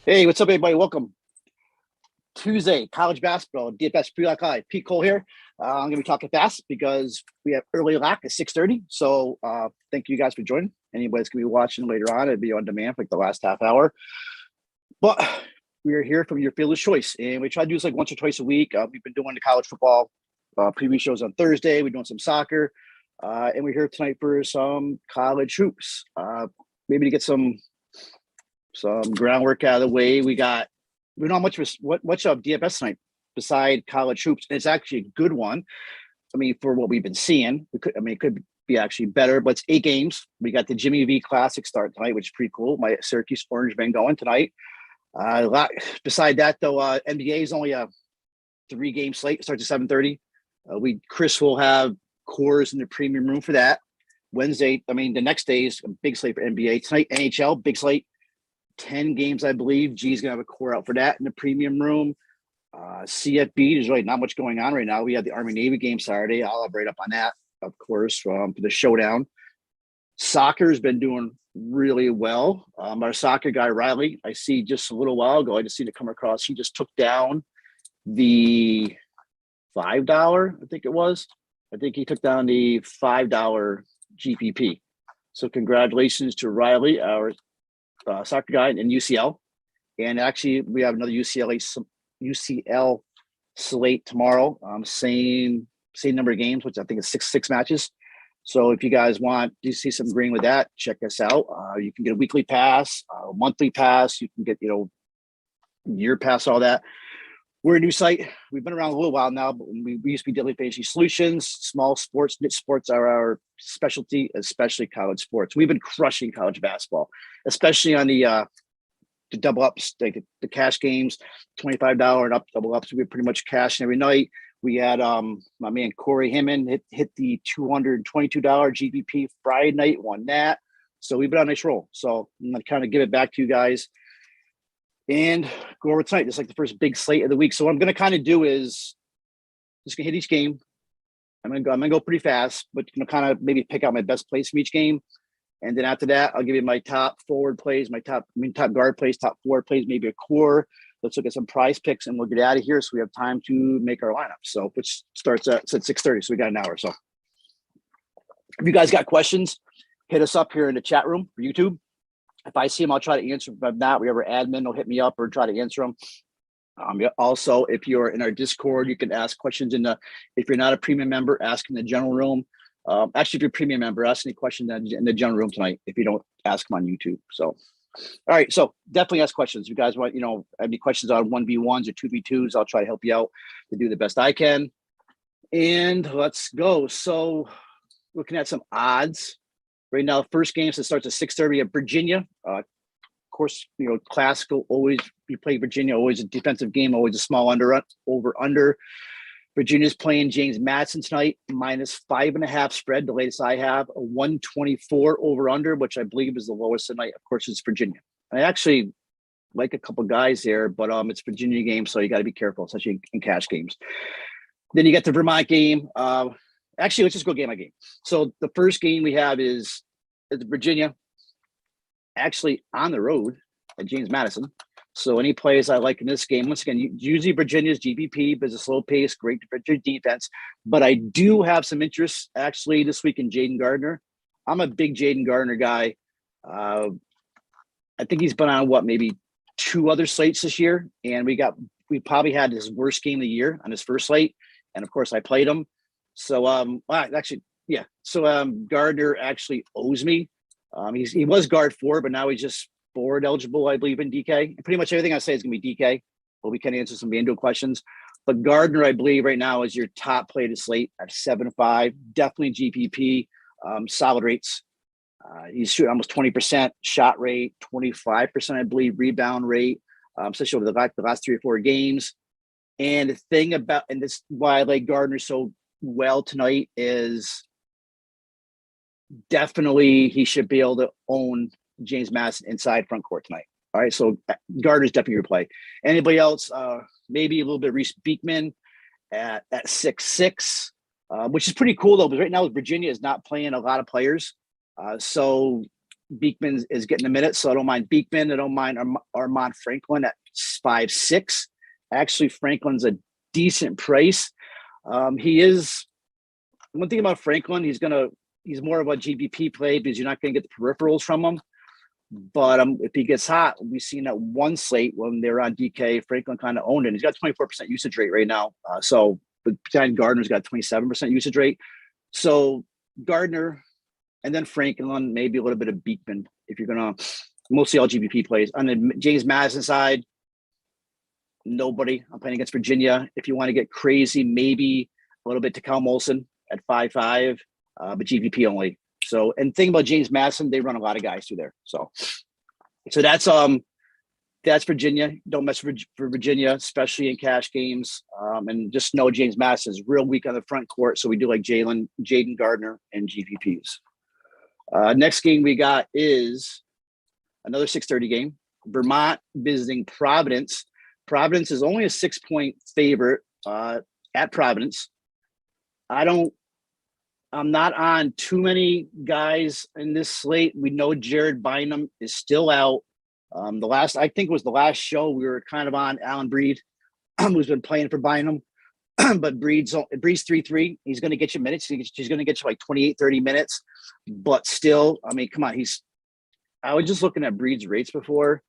Hey, what's up, everybody? Welcome. Tuesday, college basketball, DFS pre-lock. Pete Cole here. I'm going to be talking fast because we have early lock at 6:30. So thank you guys for joining. Anybody's going to be watching later on, it'll be on demand for like the last half hour. But we are here from your field of choice, and we try to do this like once or twice a week. We've been doing the college football preview shows on Thursday. We're doing some soccer, and we're here tonight for some college hoops. Maybe to get some groundwork out of the way. We don't have much of DFS tonight beside college hoops. And it's actually a good one. I mean, for what we've been seeing, it could be actually better, but it's 8 games. We got the Jimmy V Classic start tonight, which is pretty cool. My Syracuse Orange been going tonight. Beside that, though, NBA is only a 3-game slate. It starts at 7:30. Chris will have cores in the premium room for that. Wednesday, the next day is a big slate for NBA. Tonight, NHL, big slate. 10 games, I believe. G's going to have a core out for that in the premium room. CFB, there's really not much going on right now. We had the Army-Navy game Saturday. I'll elaborate up on that, of course, for the showdown. Soccer has been doing really well. Our soccer guy, Riley, I see just a little while ago, I just seen it come across. He just took down the $5, I think it was. I think he took down the $5 GPP. So congratulations to Riley, our soccer guy in UCL. And actually, we have another UCL slate tomorrow. Same number of games, which I think is six matches. So if you guys want to see some green with that, check us out. You can get a weekly pass, a monthly pass. You can get year pass, all that. We're a new site. We've been around a little while now, but we used to be Daily Fantasy Solutions. Small sports, niche sports are our specialty, especially college sports. We've been crushing college basketball, especially on the double ups, like the cash games, $25 and up double ups. We're pretty much cashing every night. We had my man Corey Himon hit the $222 GBP Friday night, won that. So we've been on a nice roll. So I'm going to kind of give it back to you guys and go over tonight. It's like the first big slate of the week. So what I'm going to kind of do is just going to hit each game. I'm going to go pretty fast, but kind of maybe pick out my best plays from each game. And then after that, I'll give you my top forward plays, top guard plays, top forward plays, maybe a core. Let's look at some prize picks, and we'll get out of here so we have time to make our lineup. So which starts at 6:30, so we got an hour. So if you guys got questions, hit us up here in the chat room for YouTube. If I see them, I'll try to answer them. If not, we have our admin will hit me up or try to answer them. Also, if you're in our Discord, you can ask questions if you're not a premium member, ask in the general room. Actually, if you're a premium member, ask any questions in the general room tonight if you don't ask them on YouTube. So, all right. So definitely ask questions. If you guys want, any questions on 1v1s or 2v2s, I'll try to help you out to do the best I can. And let's go. So looking at some odds. Right now, first game, so it starts at 6:30 at Virginia. Of course, classical, always we play Virginia, always a defensive game, always a small over-under. Virginia's playing James Madison tonight, -5.5 spread, the latest I have, a 124 over-under, which I believe is the lowest tonight. Of course, it's Virginia. I actually like a couple guys there, but it's Virginia game, so you got to be careful, especially in cash games. Then you get the Vermont game. Actually, let's just go game by game. So the first game we have is Virginia, actually on the road at James Madison. So any plays I like in this game, once again, usually Virginia's GBP, but it's a slow pace, great defense. But I do have some interest actually this week in Jayden Gardner. I'm a big Jayden Gardner guy. I think he's been on maybe 2 other slates this year, and we probably had his worst game of the year on his first slate, and of course I played him. So Gardner actually owes me. He was guard 4, but now he's just forward eligible, I believe, in DK. And pretty much everything I say is going to be DK, but we can answer some FanDuel questions. But Gardner, I believe, right now is your top play to slate at 7.5. Definitely GPP, solid rates. He's shooting almost 20% shot rate, 25%, I believe, rebound rate, especially over the last 3 or 4 games. And the thing about, and this is why I like Gardner so well tonight, is definitely he should be able to own James Madison inside front court tonight. All right, so Gardner's definitely your play. Anybody else? Maybe a little bit of Reese Beekman at 6'6", which is pretty cool though, because right now Virginia is not playing a lot of players. So Beekman is getting a minute, so I don't mind Beekman. I don't mind Armand Franklin at 5.6. Actually, Franklin's a decent price. He is one thing about Franklin. He's more of a GBP play because you're not going to get the peripherals from him. But if he gets hot, we've seen that one slate when they were on DK, Franklin kind of owned it. He's got 24% usage rate right now. But Gardner's got 27% usage rate. So Gardner and then Franklin, maybe a little bit of Beekman if you're going to mostly all GBP plays. On the James Madison side, nobody. I'm playing against Virginia. If you want to get crazy, maybe a little bit to Cal Molson at 5.5, but GBP only. So, and thing about James Madison, they run a lot of guys through there. So that's Virginia. Don't mess for Virginia, especially in cash games. And just know James Madison is real weak on the front court. So we do like Jayden Gardner and GPPs. Next game we got is another 6:30 game. Vermont visiting Providence. Providence is only a 6-point favorite at Providence. I'm not on too many guys in this slate. We know Jared Bynum is still out. I think it was the last show we were kind of on Alan Breed, who's been playing for Bynum. But Breed's 3-3. He's going to get you minutes. He's going to get you like 28, 30 minutes. But still, I mean, come on. I was just looking at Breed's rates before,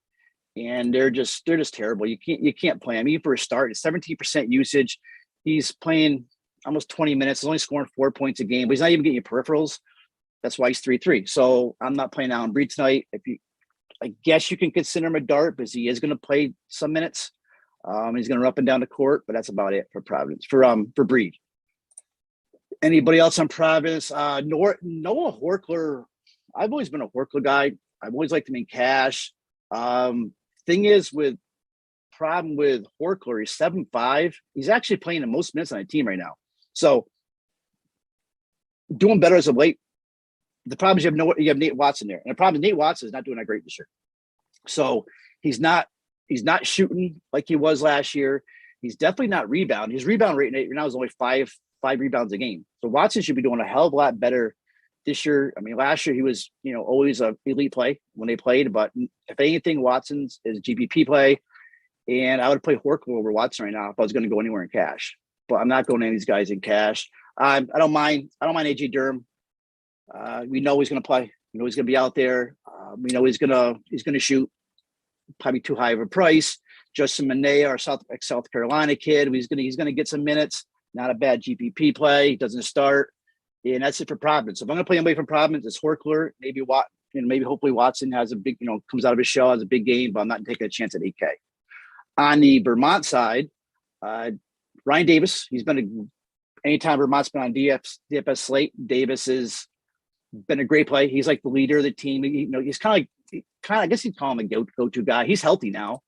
and they're just terrible. You can't play him. Even for a start, it's 17% usage. He's playing almost 20 minutes. He's only scoring 4 points a game, but he's not even getting your peripherals. That's why he's 3-3. So I'm not playing Alan Breed tonight. I guess you can consider him a dart because he is going to play some minutes. He's going to run up and down the court, but that's about it for Providence, for Breed. Anybody else on Providence? Noah Horkler. I've always been a Horkler guy. I've always liked him in cash. Thing is problem with Horkler, he's 7.5. He's actually playing the most minutes on a team right now. So doing better as of late. The problem is you have Nate Watson there. And the problem is Nate Watson is not doing that great this year. So he's not shooting like he was last year. He's definitely not rebounding. His rebound rate right now is only five rebounds a game. So Watson should be doing a hell of a lot better this year. I mean, last year he was, always a elite play when they played. But if anything, Watson's is GPP play. And I would play Horkler over Watson right now if I was going to go anywhere in cash. But I'm not going to any of these guys in cash. I don't mind AJ Durham. We know he's going to play. We know he's going to be out there. We know he's going to shoot. Probably too high of a price. Justin Minaya, our South Carolina kid, he's going to get some minutes. Not a bad GPP play. He doesn't start, and that's it for Providence. So if I'm going to play anybody from Providence, it's Horkler. Maybe hopefully Watson has a big, comes out of his shell, has a big game. But I'm not taking a chance at 8K. On the Vermont side, Ryan Davis. He's been anytime Vermont's been on DFS slate, Davis has been a great play. He's like the leader of the team. He's kind of I guess you'd call him a go-to guy. He's healthy now.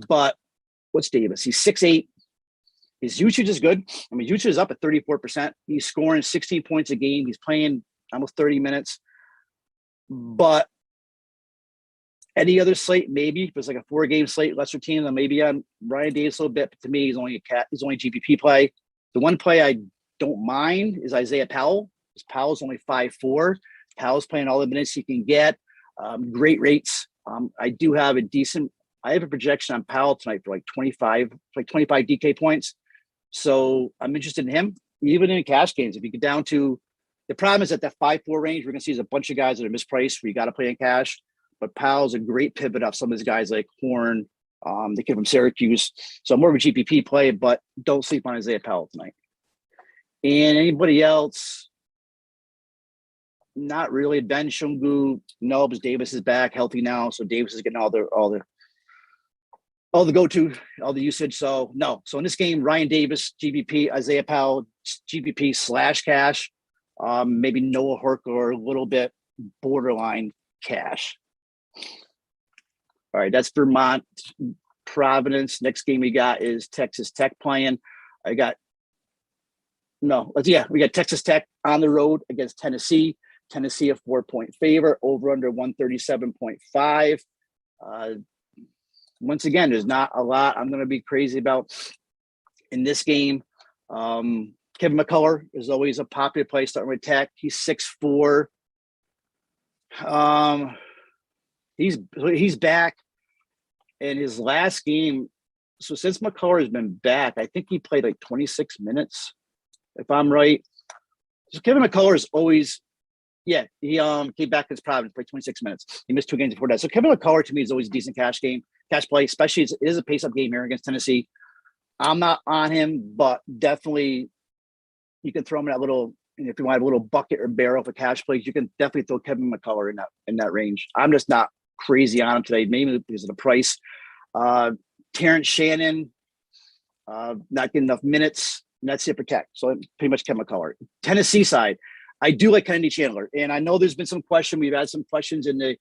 But what's Davis? He's 6'8". His usage is good. I mean, usage is up at 34%. He's scoring 16 points a game. He's playing almost 30 minutes. But any other slate, maybe if it's like a 4-game slate, lesser team, then maybe on Ryan Davis a little bit. But to me, he's only GPP play. The one play I don't mind is Isaiah Powell. Powell's only 5'4". Powell's playing all the minutes he can get. Great rates. I have a projection on Powell tonight for like 25 DK points. So I'm interested in him, even in cash games. If you get down to the problem is at that 5'4" range, we're going to see a bunch of guys that are mispriced where you got to play in cash. But Powell's a great pivot off some of these guys like Horn, the kid from Syracuse. So more of a GPP play, but don't sleep on Isaiah Powell tonight. And anybody else? Not really. Ben Shungu, no, because Davis is back healthy now. So Davis is getting all the go-to, all the usage. So no. So in this game, Ryan Davis, GPP, Isaiah Powell, GPP / cash. Maybe Noah Horkler, a little bit borderline cash. All right, that's Vermont, Providence. Next game we got is Texas Tech playing. We got Texas Tech on the road against Tennessee. Tennessee a 4-point favorite, over under 137.5. Once again, there's not a lot I'm going to be crazy about in this game. Kevin McCullough is always a popular play starting with Tech. He's 6'4". He's back in his last game. So since McCullough has been back, I think he played like 26 minutes, if I'm right. So Kevin McCullough is always, he came back against Providence, played 26 minutes. He missed 2 games before that. So Kevin McCullough to me is always a decent cash play, especially it is a pace-up game here against Tennessee. I'm not on him, but definitely you can throw him in that little, if you want a little bucket or barrel for cash plays, you can definitely throw Kevin McCullough in that range. I'm just not crazy on him today, maybe because of the price. Terrence Shannon, not getting enough minutes, and that's it for Tech. So pretty much Kevin McCullough. Tennessee side, I do like Kennedy Chandler, and I know there's been some question. We've had some questions in the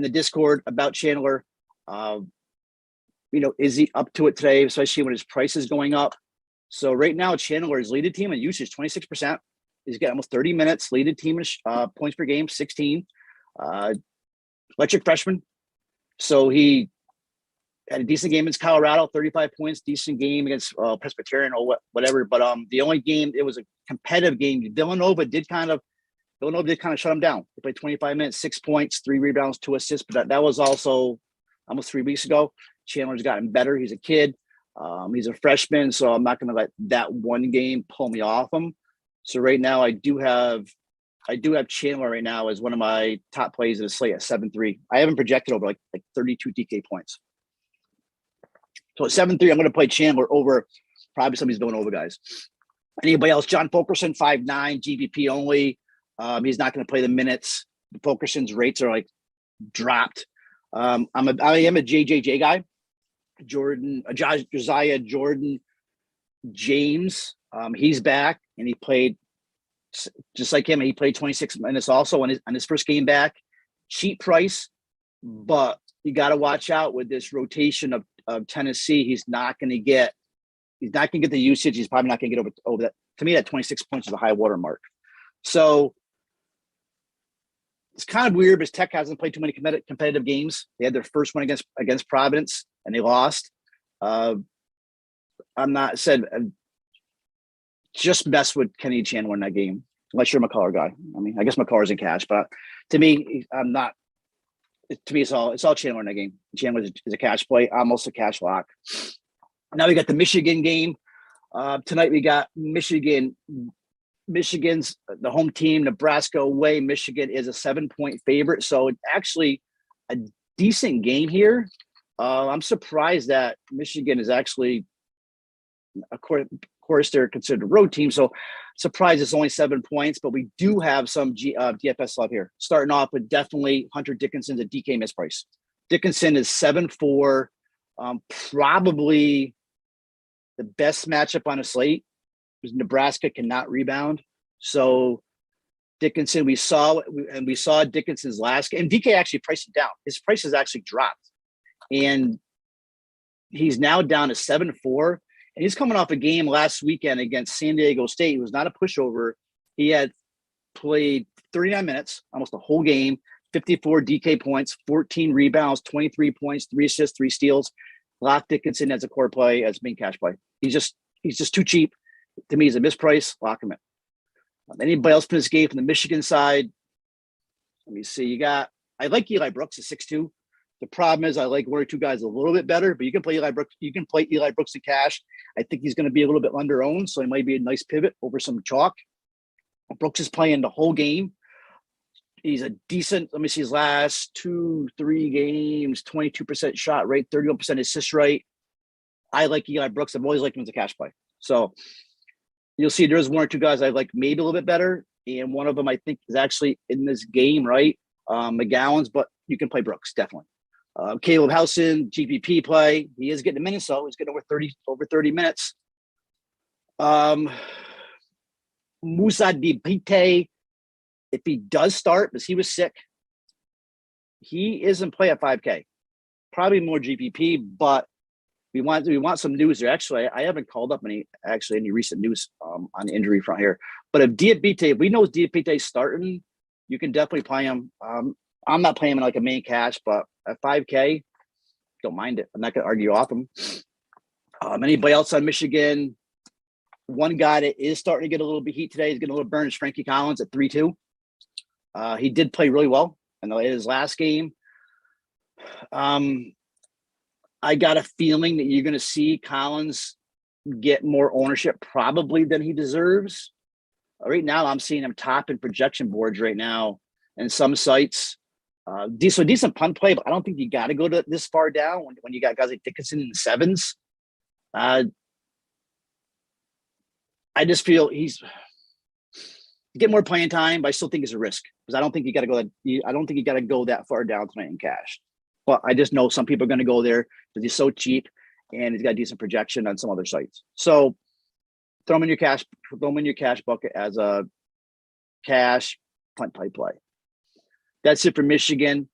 Discord about Chandler. Is he up to it today, especially when his price is going up? So right now, Chandler is leading team in usage 26%. He's got almost 30 minutes. Leading team in points per game 16. Electric freshman. So he had a decent game against Colorado, 35 points. Decent game against Presbyterian or whatever. But the only game, it was a competitive game. Villanova did kind of shut him down. They played 25 minutes, 6 points, 3 rebounds, 2 assists. But that was also almost 3 weeks ago. Chandler's gotten better. He's a kid. He's a freshman, so I'm not going to let that one game pull me off him. So right now, I do have Chandler right now as one of my top plays in the slate at 7-3. I haven't projected over like 32 DK points. So at 7-3, I'm going to play Chandler over probably some of these Villanova guys. Anybody else? John Fulkerson, 5'9", GBP only. He's not going to play the minutes. Fulkerson's rates are dropped. I am a JJJ guy. Josiah Jordan James. He's back, and he played just like him. He played 26 minutes also on his first game back. Cheap price, but you got to watch out with this rotation of Tennessee. He's not going to get the usage. He's probably not going to get over that. To me, that 26 points is a high water mark. So it's kind of weird because Tech hasn't played too many competitive games. They had their first one against Providence, and they lost. Just mess with Kenny Chandler in that game, unless you're a McCullough guy. I mean, I guess McCullough's in cash, but to me, I'm not. To me, it's all Chandler in that game. Chandler is a cash play, almost a cash lock. Now we got the Michigan game. Tonight we got Michigan. Michigan's the home team, Nebraska away. Michigan is a 7-point favorite. So it's actually a decent game here. I'm surprised that Michigan is actually, of course, they're considered a road team. So surprised it's only 7 points, but we do have some DFS love here. Starting off with definitely Hunter Dickinson's a DK misprice. Dickinson is 7-4, probably the best matchup on a slate. Because Nebraska cannot rebound. So Dickinson, we saw Dickinson's last game. And DK actually priced it down. His price has actually dropped. And he's now down to 7-4. And he's coming off a game last weekend against San Diego State. It was not a pushover. He had played 39 minutes, almost the whole game, 54 DK points, 14 rebounds, 23 points, 3 assists, 3 steals. Lock Dickinson as a core play, as main cash play. He's just too cheap. To me, he's a misprice. Lock him in. Anybody else in this game from the Michigan side? Let me see. I like Eli Brooks at 6'2". The problem is I like 1 or 2 guys a little bit better, but you can play Eli Brooks. You can play Eli Brooks in cash. I think he's going to be a little bit under-owned, so he might be a nice pivot over some chalk. Brooks is playing the whole game. He's a decent, let me see his last 2-3 games, 22% shot rate, 31% assist rate. I like Eli Brooks. I've always liked him as a cash play. So you'll see there's 1 or 2 guys I like maybe a little bit better. And one of them I think is actually in this game, right? McGowan's, but you can play Brooks, definitely. Caleb Howson, GPP play. He is getting a minute, so he's getting over 30 minutes. Musa Dipite, if he does start, because he was sick, he isn't play at 5K. Probably more GPP, but we want some news there. Actually, I haven't called up any recent news on the injury front here. But if we know Dipite starting, you can definitely play him. I'm not playing him in like a main cash, but at 5K, don't mind it. I'm not going to argue off him. Anybody else on Michigan? One guy that is starting to get a little bit heat today, is getting a little burn, is Frankie Collins at 3-2. He did play really well in his last game. I got a feeling that you're going to see Collins get more ownership probably than he deserves. Right now, I'm seeing him top in projection boards right now and some sites. Decent punt play, but I don't think you got to go to this far down when you got guys like Dickinson in the sevens. I just feel he's get more playing time, but I still think it's a risk because I don't think you got to go. I don't think you got to go that far down tonight in cash. But I just know some people are going to go there because he's so cheap and he's got a decent projection on some other sites. So throw him in your cash bucket as a cash punt type play. That's it for Michigan.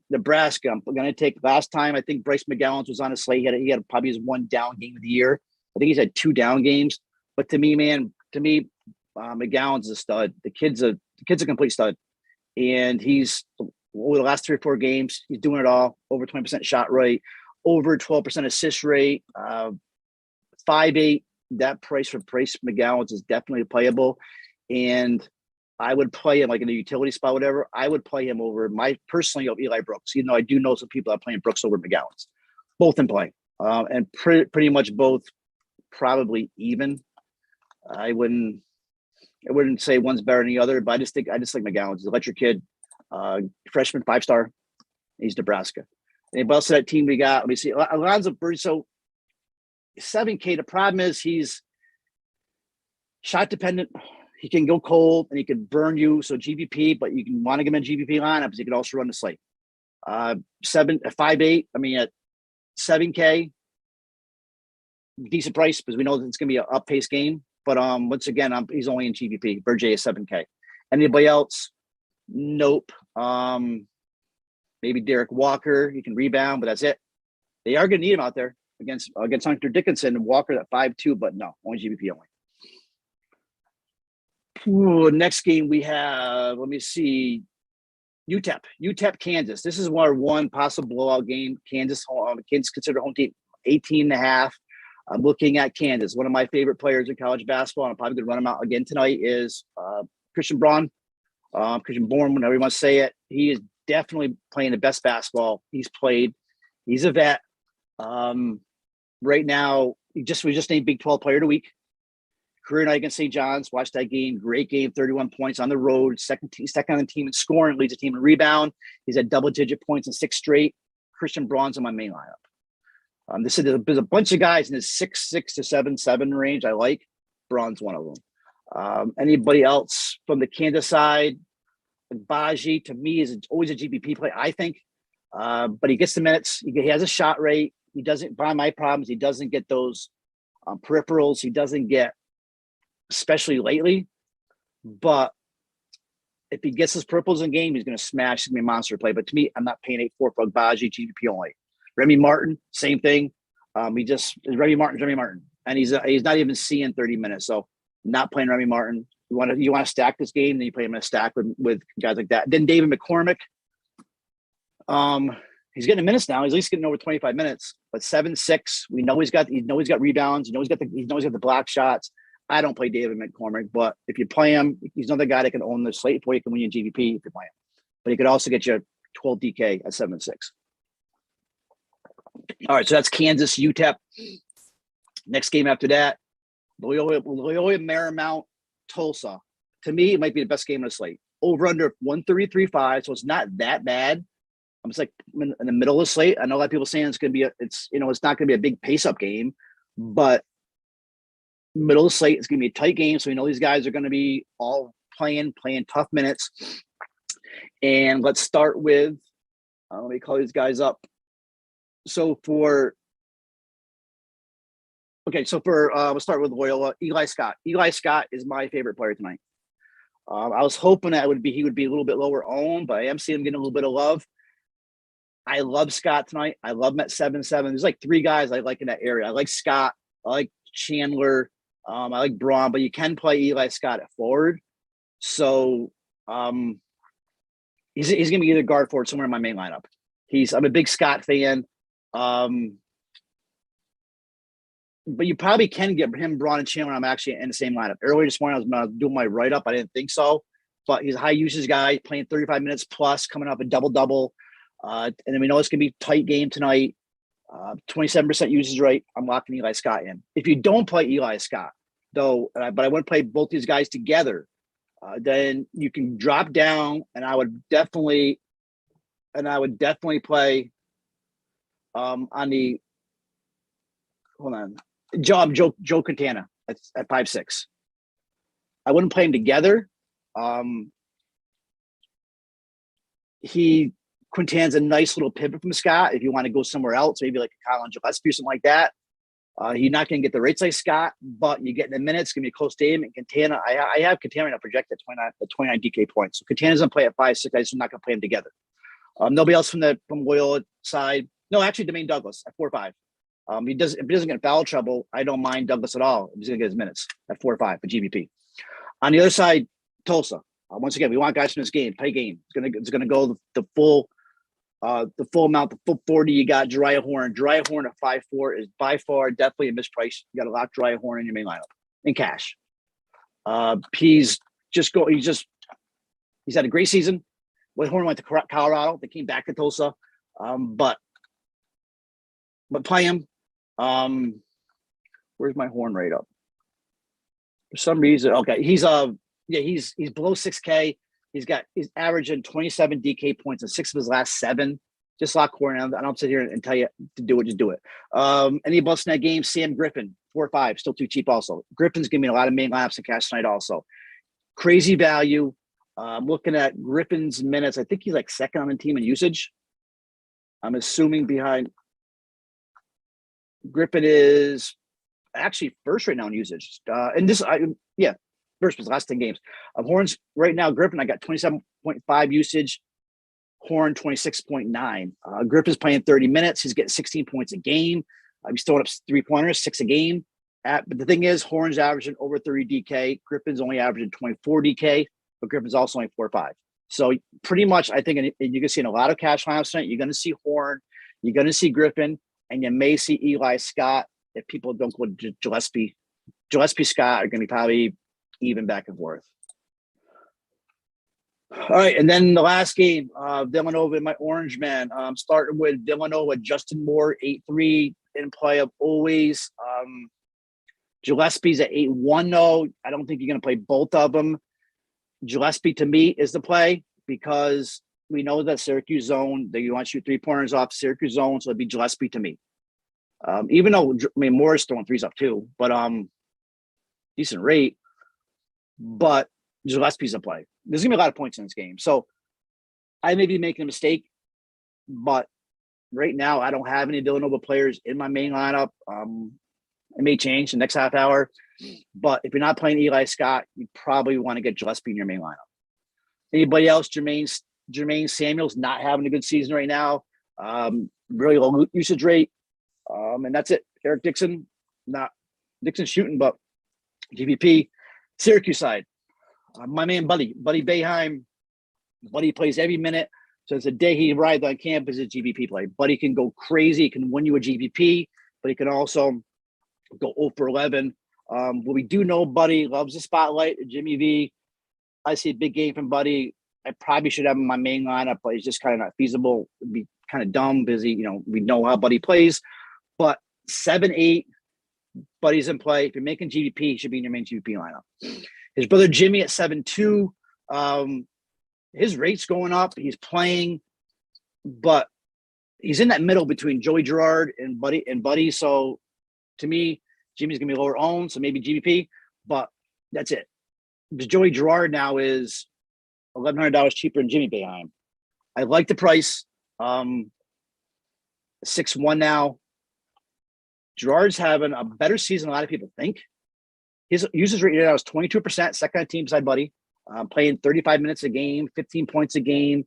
Nebraska, I'm going to take last time. I think Bryce McGowan was on a slate. He had probably his one down game of the year. I think he's had 2 down games. But to me, McGowan's a stud. The kid's a complete stud. And he's over the last 3 or 4 games, he's doing it all. Over 20% shot rate, over 12% assist rate, 5'8". That price for Bryce McGowan's is definitely playable. And I would play him like in a utility spot, whatever. I would play him over personally over Eli Brooks. Even though I do know some people are playing Brooks over McGowan's, both in play, and pretty much both probably even. I wouldn't say one's better than the other, but I just like McGowan's. He's an electric kid, freshman, 5-star. He's Nebraska. Anybody else to that team we got? Let me see. Alonzo Burrus. So 7K. The problem is he's shot dependent. He can go cold and he can burn you. So GPP, but you can want to get him in GPP lineups. You can also run the slate. 5'8". I mean, at 7K, decent price because we know that it's going to be an up-paced game. But once again, he's only in GPP. Burjay is 7K. Anybody else? Nope. Maybe Derek Walker. He can rebound, but that's it. They are going to need him out there against Hunter Dickinson and Walker at 5'2", but no, only GPP only. Ooh, next game we have, let me see, UTEP, Kansas. This is our one possible blowout game. Kansas considered home team, 18.5. I'm looking at Kansas. One of my favorite players in college basketball, and I'm probably going to run him out again tonight, is Christian Braun. Christian Bourne, whenever you want to say it. He is definitely playing the best basketball he's played. He's a vet. Right now, we just named Big 12 Player of the Week. Career night against St. John's. Watched that game. Great game. 31 points on the road. Second on the team in scoring. Leads the team in rebound. He's had double-digit points in 6 straight. Christian Braun's in my main lineup. There's a bunch of guys in his 6'6" to 7'7" range I like. Braun's one of them. Anybody else from the Kansas side? Baji, to me, is always a GPP play, I think. But he gets the minutes. He has a shot rate. He doesn't, by my problems, he doesn't get those peripherals. He doesn't get, especially lately. But if he gets his peripherals in game, he's going to smash. He's going to be a monster play. But to me, I'm not paying 8-4 for Baji, GPP only. Remy Martin, same thing. Remy Martin. And he's not even seeing 30 minutes. So not playing Remy Martin. You want to stack this game, then you play him in a stack with guys like that. Then David McCormick. He's getting minutes now. He's at least getting over 25 minutes. But 7'6", we know he's got rebounds. He's got the block shots. I don't play David McCormick, but if you play him, he's another guy that can own the slate for you. Can win your GPP if you play him. But he could also get you 12 DK at 7'6". All right, so that's Kansas, UTEP. Next game after that, Loyola Marymount, Tulsa. To me, it might be the best game of the slate. Over under 133.5, so it's not that bad. I'm just like in the middle of the slate. I know a lot of people saying it's going to be it's not going to be a big pace up game, but middle of the slate, it's going to be a tight game. So we know these guys are going to be all playing tough minutes. And let's start with let me call these guys up. We'll start with Loyola. Eli Scott. Eli Scott is my favorite player tonight. I was hoping that he would be a little bit lower owned, but I am seeing him getting a little bit of love. I love Scott tonight. I love him at 7'7". There's like 3 guys I like in that area. I like Scott. I like Chandler. I like Braun, but you can play Eli Scott at forward. So he's going to be either guard forward somewhere in my main lineup. I'm a big Scott fan. But you probably can get him, Braun, and Chandler. I'm actually in the same lineup. Earlier this morning, I was doing my write-up. I didn't think so. but he's a high usage guy, playing 35 minutes plus, coming off a double-double. And then we know it's going to be a tight game tonight. 27% usage rate. I'm locking Eli Scott in. If you don't play Eli Scott, though, but I wouldn't play both these guys together, then you can drop down, and I would definitely play on the Joe Quintana at 5'6". I wouldn't play him together. Quintana's a nice little pivot from Scott if you want to go somewhere else, maybe like a Colin Gillespie or something like that. You're not going to get the rates like Scott, but you get in the minutes. It's going to be a close game. And Quintana, I have Quintana projected at 29 DK points. So Quintana's going to play at 5'6". I'm just not going to play him together. Nobody else from Loyola side. No, actually, Demaine Douglas at 4'5". If he doesn't get foul trouble, I don't mind Douglas at all. He's going to get his minutes at 4'5" for GBP. On the other side, Tulsa. Once again, we want guys from this game. Play game. It's going to go the full amount, the full 40. You got Jariah Horn. Jariah Horn at 5'4" is by far definitely a misprice. You got to lock Jariah Horn in your main lineup in cash. He's had a great season. Horn went to Colorado. They came back to Tulsa, but play him. Where's my Horn rate up? For some reason, okay, he's below 6K. He's averaging 27 DK points in 6 of his last 7. Just lock Horn. I don't sit here and tell you to do it. Just do it. Any busts in that game? Sam Griffin, 4'5", still too cheap. Also, Griffin's giving me a lot of main lineups in cash tonight. Also, crazy value. I'm looking at Griffin's minutes. I think he's like second on the team in usage. I'm assuming behind Griffin is actually first right now in usage. First was the last 10 games. Horns right now, Griffin, I got 27.5 usage. Horn, 26.9. Griffin's playing 30 minutes. He's getting 16 points a game. He's throwing up 3-pointers, 6 a game. But the thing is, Horn's averaging over 30 DK. Griffin's only averaging 24 DK, but Griffin's also only 4'5". So pretty much, I think, and you can see in a lot of cash lineups tonight, you're going to see Horn, you're going to see Griffin, and you may see Eli Scott if people don't go to Gillespie. Gillespie Scott are going to be probably even back and forth. All right, and then the last game, Villanova and my Orange man. Starting with Villanova, Justin Moore, 8'3", in play of always. Gillespie's at 8'1", though. I don't think you're going to play both of them. Gillespie, to me, is the play because we know that Syracuse zone, they want to shoot 3-pointers off Syracuse zone, so it'd be Gillespie to me. Even though, Moore's throwing threes up too, but decent rate. But Gillespie's a play. There's going to be a lot of points in this game. So I may be making a mistake, but right now I don't have any Villanova players in my main lineup. It may change the next half hour. But if you're not playing Eli Scott, you probably want to get Gillespie in your main lineup. Anybody else? Jermaine Samuel's not having a good season right now. Really low usage rate. And that's it. Eric Dixon, Dixon's shooting, but GVP. Syracuse side. My man, Buddy Boeheim. Buddy plays every minute. So it's the day he arrived on campus as a GVP play. Buddy can go crazy. He can win you a GVP, but he can also go 0 for 11. What we do know, Buddy loves the spotlight. Jimmy V. I see a big game from Buddy. I probably should have him in my main lineup, but it's just kind of not feasible. It'd be kind of dumb, busy. We know how Buddy plays. But 7-8, Buddy's in play. If you're making GVP, he should be in your main GVP lineup. His brother Jimmy at 7'2". His rate's going up. He's playing, but he's in that middle between Joey Girard and Buddy. So to me, Jimmy's gonna be lower owned, so maybe GVP, but that's it. Because Joey Girard now is $1,100 cheaper than Jimmy Boeheim. I like the price. 6'1" now. Girard's having a better season than a lot of people think. His usage rate now is 22%, second on team beside Buddy. Playing 35 minutes a game, 15 points a game.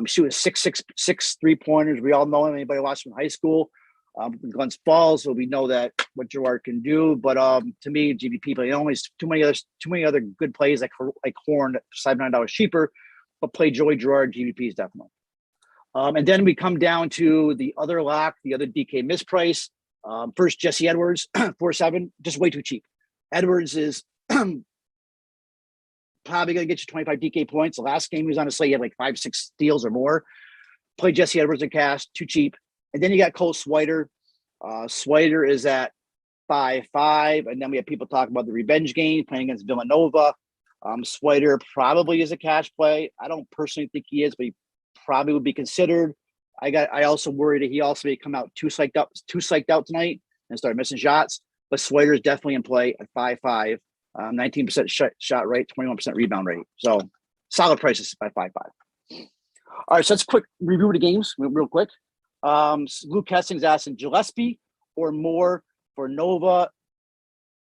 Shooting 6 3-pointers. We all know him. Anybody watched him in high school. Glens Falls, so we know that what Girard can do. But to me, GVP, but always too many other good plays like Horn, $79 cheaper. But play Joey Girard, GVP is definitely. And then we come down to the other lock, the other DK misprice. First, Jesse Edwards, 4'7", just way too cheap. Edwards is probably going to get you 25 DK points. The last game he was on the slate, he had like 5-6 steals or more. Play Jesse Edwards in cash, too cheap. And then you got Cole Swider. Swider is at 5-5. And then we have people talking about the revenge game playing against Villanova. Swider probably is a cash play. I don't personally think he is, but he probably would be considered. I also worry that he also may come out too psyched out tonight and start missing shots. But Swider is definitely in play at 5-5. 19% shot rate, 21% rebound rate. So solid prices by 5-5. All right, so let's quick review the games real quick. Luke Hessing's asking Gillespie or more for Nova.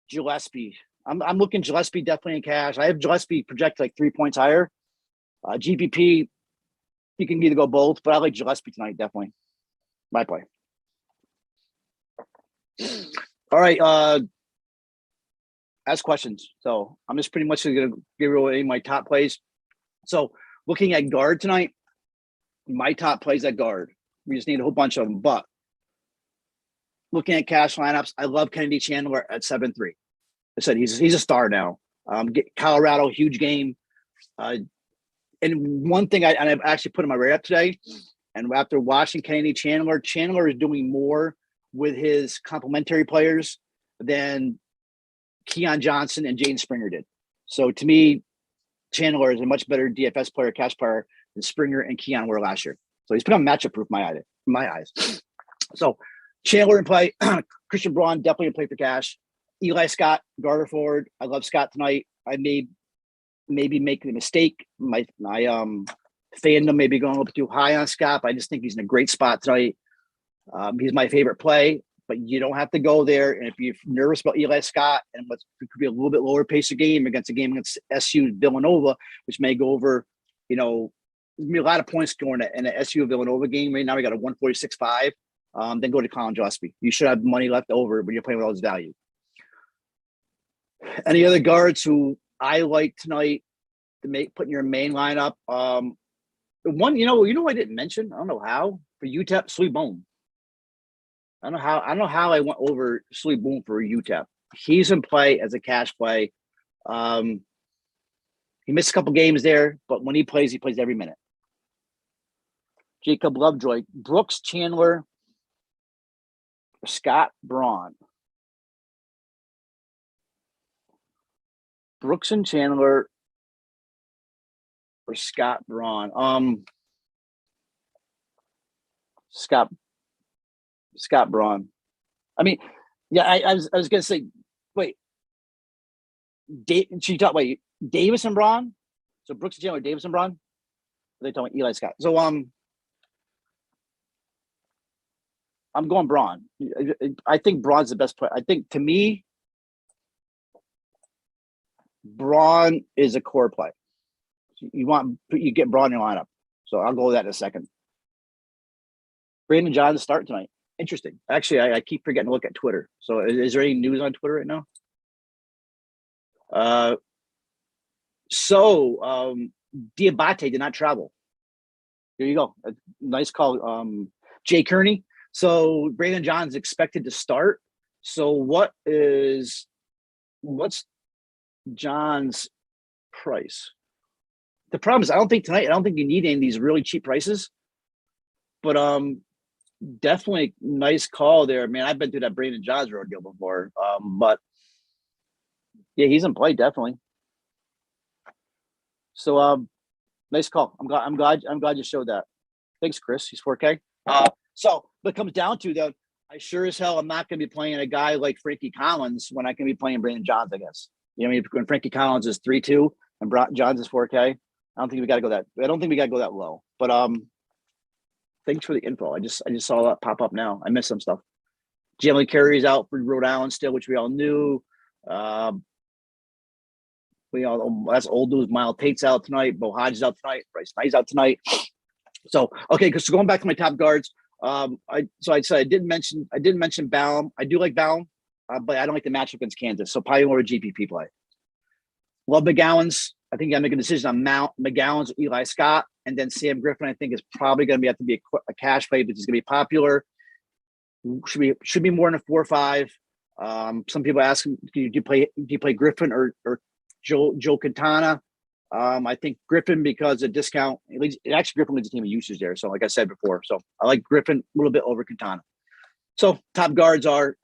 Gillespie. I'm looking Gillespie definitely in cash. I have Gillespie projected like 3 points higher. GPP, you can either go both, but I like Gillespie tonight, definitely. My play. All right, ask questions. So I'm just pretty much going to give away my top plays. So looking at guard tonight, my top plays at guard. We just need a whole bunch of them. But looking at cash lineups, I love Kennedy Chandler at 7-3. I said he's a star now. Colorado, huge game. And one thing I've actually put in my radar today, and after watching Kennedy Chandler is doing more with his complementary players than Keon Johnson and Jaden Springer did. So to me, Chandler is a much better DFS player, cash player than Springer and Keon were last year. So he's become matchup proof in my eyes. So Chandler in play, Christian Braun definitely in play for cash. Eli Scott, Garter forward. I love Scott tonight. I may maybe make a mistake. My fandom may be going a little bit too high on Scott, but I just think he's in a great spot tonight. He's my favorite play, but you don't have to go there. And if you're nervous about Eli Scott and what could be a little bit lower pace of game against SU Villanova, which may go over, there's gonna be a lot of points going in the SU Villanova game. Right now we got a 146.5. Then go to Colin Gillespie. You should have money left over when you're playing with all this value. Any other guards who I like tonight to put in your main lineup? One, I didn't mention. I don't know how for UTEP, Sweet Boom. I don't know how I went over Sweet Boom for UTEP. He's in play as a cash play. He missed a couple games there, but when he plays every minute. Jacob Lovejoy, Brooks, Chandler, Scott, Braun. Brooks and Chandler or Scott Braun. Scott Braun. I mean, yeah, I was gonna say, wait. Davis and Braun? So Brooks and Chandler, Davis and Braun? They talking about Eli Scott. So I'm going Braun. I think Braun's the best player. I think to me, Braun is a core play. You get Braun in your lineup. So I'll go with that in a second. Brandon Johns start tonight. Interesting. Actually, I keep forgetting to look at Twitter. So is there any news on Twitter right now? Diabate did not travel. There you go. A nice call. Jay Kearney. So Brandon Johns is expected to start. So what's John's price? The problem is I don't think you need any of these really cheap prices. But definitely nice call there. Man, I've been through that Brandon Johns rodeo before. But yeah, he's in play, definitely. So nice call. I'm glad you showed that. Thanks, Chris. He's 4K. So what it comes down to though, I sure as hell I'm not gonna be playing a guy like Frankie Collins when I can be playing Brandon Johns, I guess. When Frankie Collins is 3.2 and Johns is 4K, I don't think we gotta go that low. But thanks for the info. I just saw that pop up now. I missed some stuff. Jalen Carey's out for Rhode Island still, which we all knew. That's old news. Miles Tate's out tonight. Bo Hodge is out tonight. Bryce Knight's out tonight. So okay, because going back to my top guards, I didn't mention Baum. I do like Baum, but I don't like the matchup against Kansas. So probably more a GPP play. Love McGowan's. I think I make a decision on McGowan's, Eli Scott, and then Sam Griffin. I think is probably going to have to be a cash play, but he's going to be popular. Should be more than a 4 or 5. Some people ask him, do you play Griffin or Joe Quintana? I think Griffin, because of discount, actually Griffin leads the team in usage there. So like I said before, so I like Griffin a little bit over Quintana. So top guards are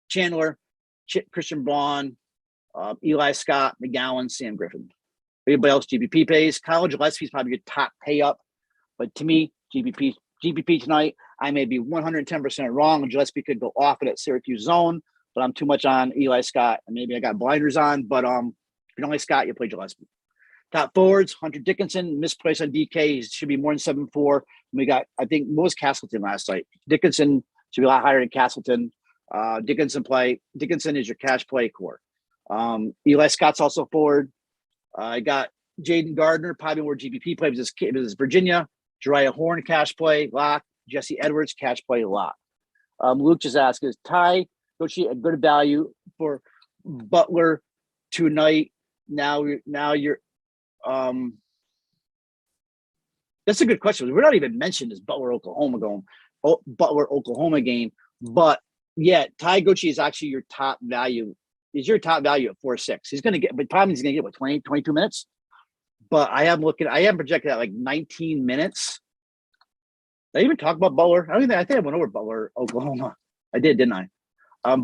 Chandler, Christian Braun, Eli Scott, McGowan, Sam Griffin. Everybody else, GBP pays. Kyle Gillespie is probably your top pay up. But to me, GBP tonight, I may be 110% wrong. Gillespie could go off at that Syracuse zone, but I'm too much on Eli Scott. And maybe I got blinders on, but if you don't like Scott, you play Gillespie. Top forwards, Hunter Dickinson, misplaced on DK. He should be more than 7-4. We got, I think, what was Castleton last night? Dickinson should be a lot higher than Castleton. Dickinson is your cash play core. Eli Scott's also forward. I got Jayden Gardner, probably more GBP play. This is Virginia. Jariah Horn, cash play, lock. Jesse Edwards, cash play, lock. Luke just asked, is Ty Gochi a good value for Butler tonight? Now you're that's a good question. We're not even mentioning this Butler Oklahoma game, but yeah, Ty Gochi is actually your top value. Is your top value at 4-6. He's going to get, but probably he's going to get 20, 22 minutes. But I am projected at like 19 minutes. Did I even talk about Butler? I think I went over Butler, Oklahoma. I did, didn't I? All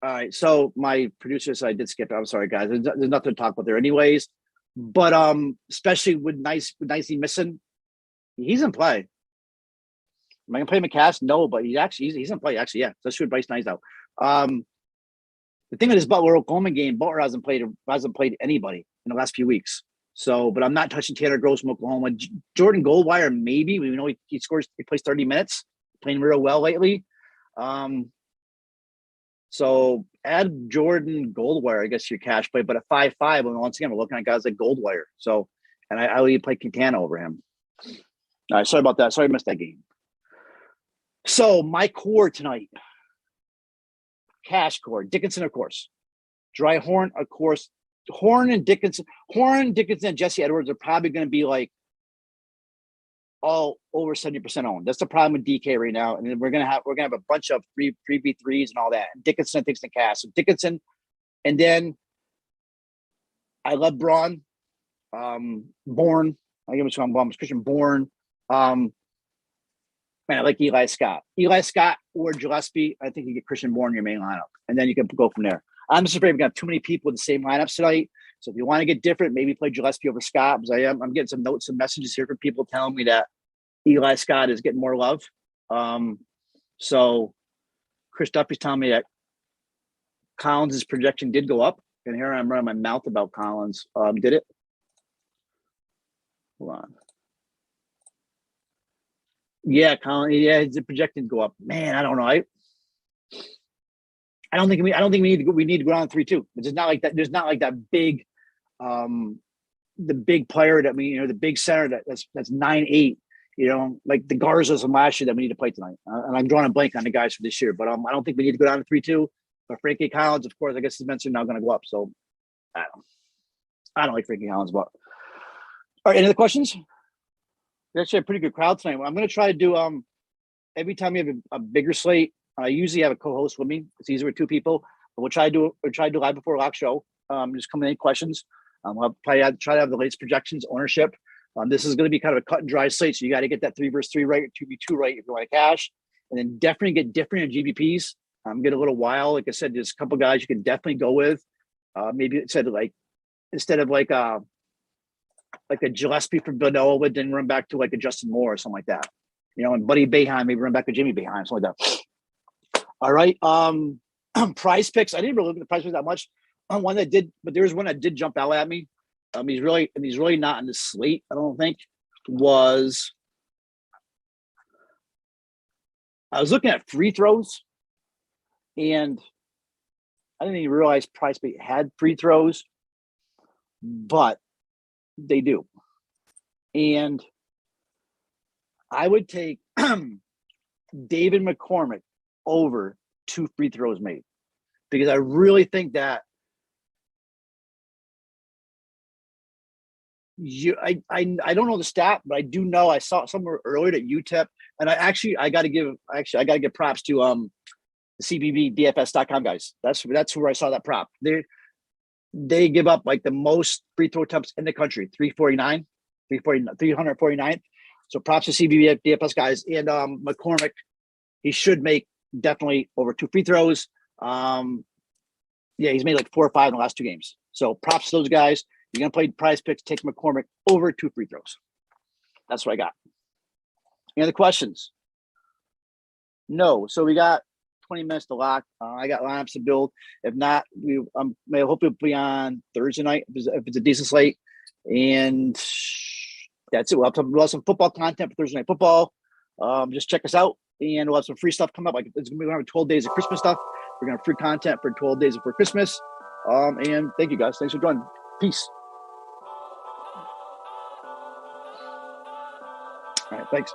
right. So my producer said I did skip it. I'm sorry, guys. There's nothing to talk about there, anyways. But especially with Nicey missing, he's in play. Am I gonna play McCass? No, but he's in play. Actually, yeah. So shoot Bryce Nice out. The thing with this Butler Oklahoma game, Butler hasn't played anybody in the last few weeks. So, but I'm not touching Tanner Gross from Oklahoma. Jordan Goldwire, maybe. We know he plays 30 minutes, playing real well lately. So add Jordan Goldwire, I guess, your cash play, but at 5-5, and once again, we're looking at guys like Goldwire. So, and I will play Quintana over him. All right, sorry about that. Sorry I missed that game. So my core tonight, cash core, Dickinson, of course. Dry Horn, of course. Horn, Dickinson, and Jesse Edwards are probably going to be like all over 70% owned. That's the problem with DK right now. And then we're gonna have a bunch of 3v3s and all that. And Dickinson, I think, is the cast. So Dickinson, and then I love Braun, Bourne. I give it to him. Christian Bourne. Man, I like Eli Scott. Eli Scott or Gillespie. I think you get Christian Bourne in your main lineup, and then you can go from there. I'm just afraid we're gonna have too many people with the same lineups tonight. So if you want to get different, maybe play Gillespie over Scott. Because I'm getting some notes and messages here from people telling me that Eli Scott is getting more love. So Chris Duffy's telling me that Collins' projection did go up. And here I'm running my mouth about Collins. Did it? Hold on. Yeah, Collins. Yeah, his projection go up. Man, I don't know. I don't think we need to go. We need to go down 3-2. It's not like that. There's not like that big, the big player that the big center that's 9'8". Like the Garzas from last year that we need to play tonight. And I'm drawing a blank on the guys for this year, but I don't think we need to go down to 3-2. But Frankie Collins, of course, I guess his mentioned now going to go up. So I don't like Frankie Collins. But all right, any other questions? We actually have a pretty good crowd tonight. I'm going to try to do every time we have a bigger slate. I usually have a co-host with me. It's easier with two people, but we'll try to do live before lock show. Just come in any questions. We'll probably try to have the latest projections, ownership. This is going to be kind of a cut and dry slate, so you got to get that 3 versus 3 right, 2v2 right if you want to cash, and then definitely get different in GBPs. Get a little wild. Like I said, there's a couple guys you can definitely go with. Maybe it said like instead of like a Gillespie from Villanova, then run back to like a Justin Moore or something like that. And Buddy Boeheim, maybe run back to Jimmy Boeheim, something like that. All right. PrizePicks. I didn't really look at the PrizePicks that much. One that did, but there was one that did jump out at me. He's really not in the slate, I don't think. I was looking at free throws, and I didn't even realize PrizePicks had free throws, but they do. And I would take David McCormick over 2 free throws made, because I really think that I don't know the stat, but I do know I saw it somewhere earlier that UTEP, and I got to give props to the CBB Dfs.com guys. That's where I saw that prop. they give up like the most free throw attempts in the country, 349. So props to Cbb Dfs guys. And McCormick, he should make definitely over 2 free throws. He's made like 4 or 5 in the last 2 games. So props to those guys. You're going to play PrizePicks, take McCormick over 2 free throws. That's what I got. Any other questions? No. So we got 20 minutes to lock. I got lineups to build. If not, may hopefully be on Thursday night if it's a decent slate. And that's it. We'll have some football content for Thursday Night Football. Just check us out, and we'll have some free stuff come up. Like it's going to be 12 days of Christmas stuff. We're going to have free content for 12 days before Christmas. And thank you guys. Thanks for joining. Peace. All right. Thanks.